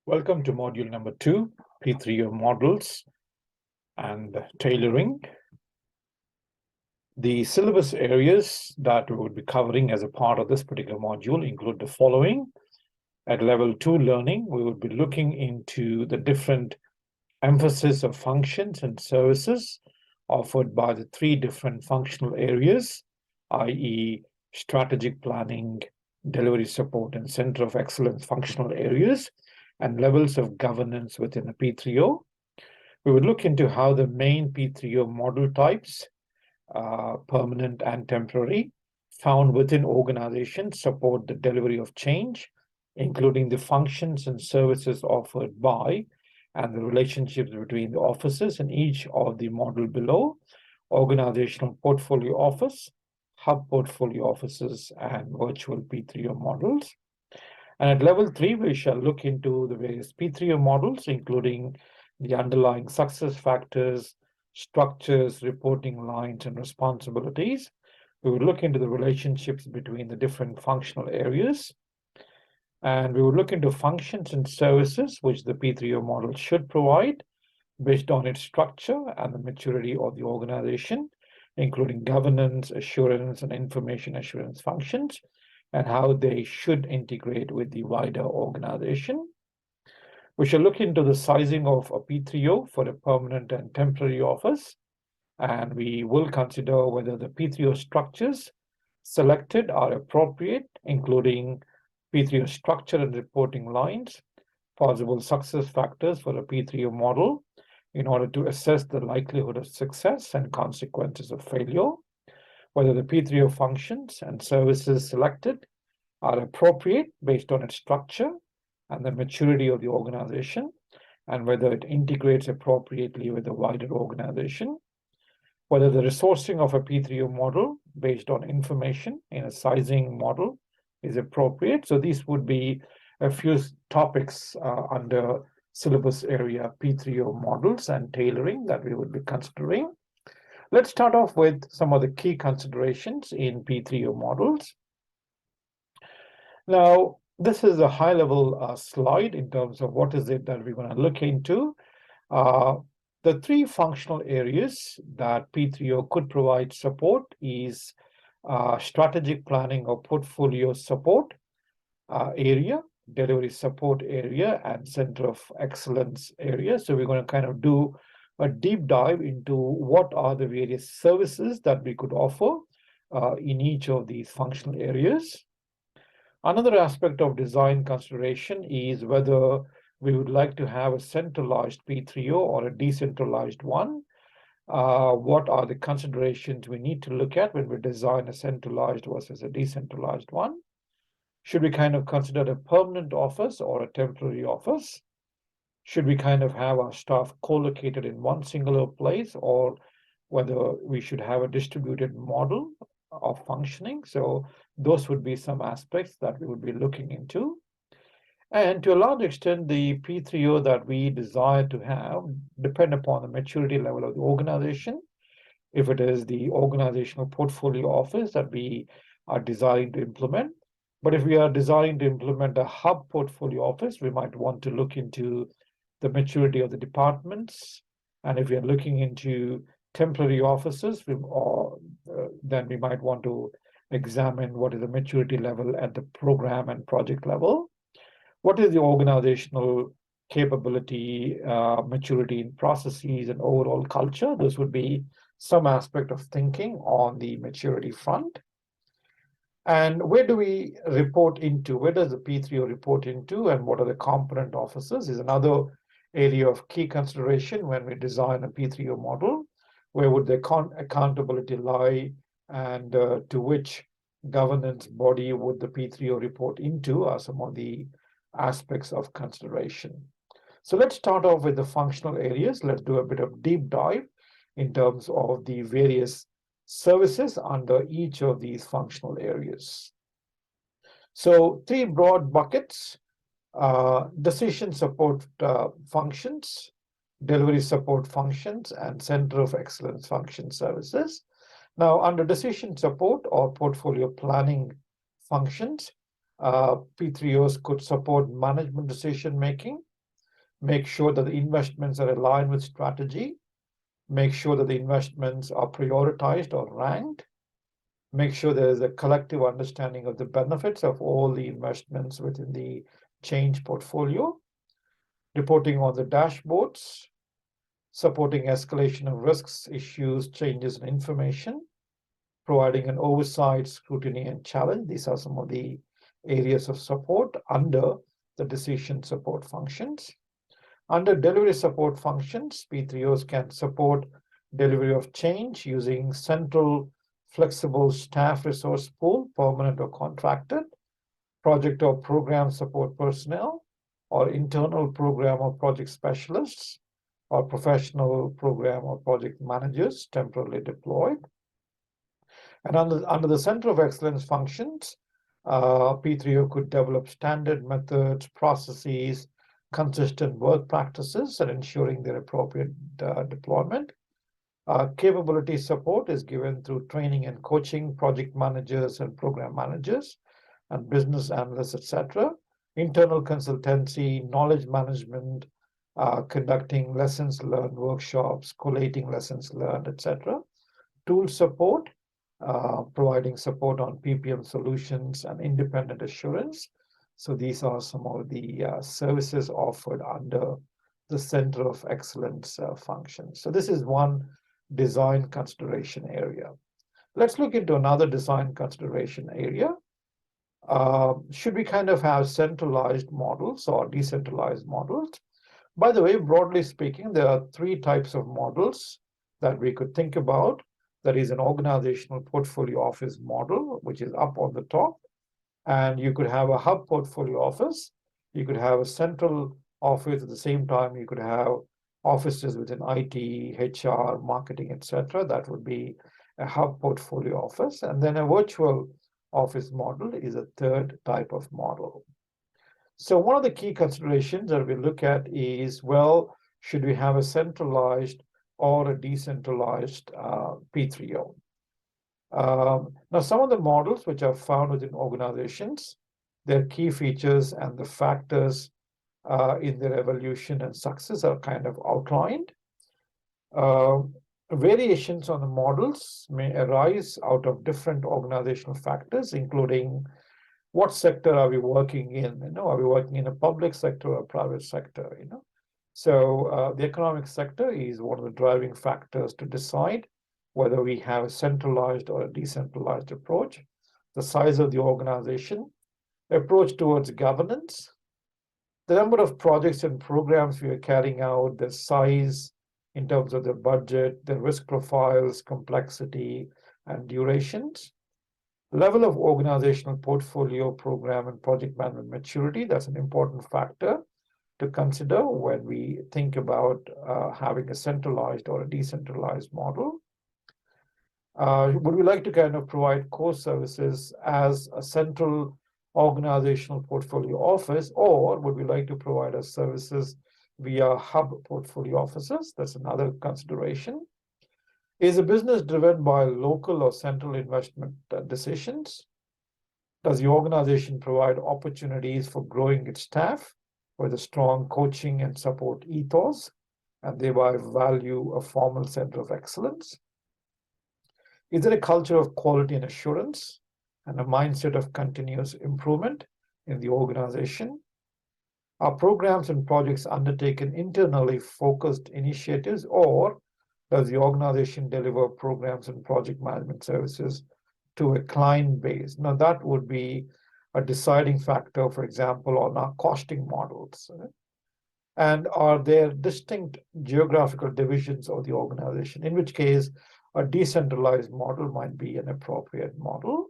Welcome to module number 2, P3O models and tailoring. The syllabus areas that we will be covering as a part of this particular module include the following. At level 2 learning, we will be looking into the different emphasis of functions and services offered by the 3 different functional areas, i.e. strategic planning, delivery support, and center of excellence functional areas, and levels of governance within the P3O. We would look into how the main P3O model types, permanent and temporary, found within organizations support the delivery of change, including the functions and services offered by and the relationships between the offices in each of the model below: organizational portfolio office, hub portfolio offices, and virtual P3O models. And at level 3, we shall look into the various P3O models, including the underlying success factors, structures, reporting lines, and responsibilities. We will look into the relationships between the different functional areas. And we will look into functions and services which the P3O model should provide based on its structure and the maturity of the organization, including governance, assurance, and information assurance functions, and how they should integrate with the wider organization. We shall look into the sizing of a P3O for a permanent and temporary office, and we will consider whether the P3O structures selected are appropriate, including P3O structure and reporting lines, possible success factors for a P3O model in order to assess the likelihood of success and consequences of failure, whether the P3O functions and services selected are appropriate based on its structure and the maturity of the organization, and whether it integrates appropriately with the wider organization, whether the resourcing of a P3O model based on information in a sizing model is appropriate. So these would be a few topics under syllabus area P3O models and tailoring that we would be considering. Let's start off with some of the key considerations in P3O models. Now, this is a high-level slide in terms of what is it that we're going to look into. The 3 functional areas that P3O could provide support is strategic planning or portfolio support area, delivery support area, and center of excellence area. So we're going to kind of do a deep dive into what are the various services that we could offer in each of these functional areas. Another aspect of design consideration is whether we would like to have a centralized P3O or a decentralized one. What are the considerations we need to look at when we design a centralized versus a decentralized one? Should we kind of consider a permanent office or a temporary office? Should we kind of have our staff co-located in one singular place, or whether we should have a distributed model of functioning? So those would be some aspects that we would be looking into. And to a large extent, the P3O that we desire to have depend upon the maturity level of the organization. If it is the organizational portfolio office that we are desiring to implement, but if we are desiring to implement a hub portfolio office, we might want to look into the maturity of the departments. And if we are looking into temporary offices, then we might want to examine what is the maturity level at the program and project level. What is the organizational capability, maturity in processes and overall culture? This would be some aspect of thinking on the maturity front. And where do we report into? Where does the P3O report into, and what are the component offices is another area of key consideration when we design a P3O model. Where would the accountability lie, and to which governance body would the P3O report into are some of the aspects of consideration. So let's start off with the functional areas. Let's do a bit of deep dive in terms of the various services under each of these functional areas. So 3 broad buckets: decision support functions, delivery support functions, and center of excellence function services. Now, under decision support or portfolio planning functions, P3Os could support management decision making, make sure that the investments are aligned with strategy, make sure that the investments are prioritized or ranked, make sure there is a collective understanding of the benefits of all the investments within the change portfolio, reporting on the dashboards, supporting escalation of risks, issues, changes in information, providing an oversight, scrutiny, and challenge. These are some of the areas of support under the decision support functions. Under delivery support functions, P3Os can support delivery of change using central flexible staff resource pool, permanent or contracted, project or program support personnel, or internal program or project specialists, or professional program or project managers temporarily deployed. And under the Center of Excellence functions, P3O could develop standard methods, processes, consistent work practices, and ensuring their appropriate deployment. Capability support is given through training and coaching project managers and program managers and business analysts, etc. Internal consultancy, knowledge management, conducting lessons learned workshops, collating lessons learned, etc. Tool support, providing support on PPM solutions and independent assurance. So these are some of the services offered under the Center of Excellence functions. So this is one design consideration area. Let's look into another design consideration area. Should we kind of have centralized models or decentralized models? By the way, broadly speaking, there are three types of models that we could think about. That is an organizational portfolio office model, which is up on the top. And you could have a hub portfolio office. You could have a central office at the same time. You could have offices within IT, HR, marketing, etc. That would be a hub portfolio office. And then a virtual office model is a third type of model. So one of the key considerations that we look at is, well, should we have a centralized or a decentralized P3O? Now, some of the models which are found within organizations, their key features and the factors in their evolution and success are kind of outlined. Variations on the models may arise out of different organizational factors, including what sector are we working in? Are we working in a public sector or a private sector? So the economic sector is one of the driving factors to decide whether we have a centralized or a decentralized approach. The size of the organization, approach towards governance, the number of projects and programs we are carrying out, the size in terms of the budget, the risk profiles, complexity, and durations. Level of organizational portfolio, program, and project management maturity, that's an important factor to consider when we think about having a centralized or a decentralized model. Would we like to kind of provide core services as a central organizational portfolio office, or would we like to provide our services via hub portfolio offices? That's another consideration. Is a business driven by local or central investment decisions? Does the organization provide opportunities for growing its staff with a strong coaching and support ethos, and thereby value a formal center of excellence? Is there a culture of quality and assurance and a mindset of continuous improvement in the organization? Are programs and projects undertaken internally focused initiatives, or does the organization deliver programs and project management services to a client base? Now, that would be a deciding factor, for example, on our costing models. And are there distinct geographical divisions of the organization, in which case a decentralized model might be an appropriate model.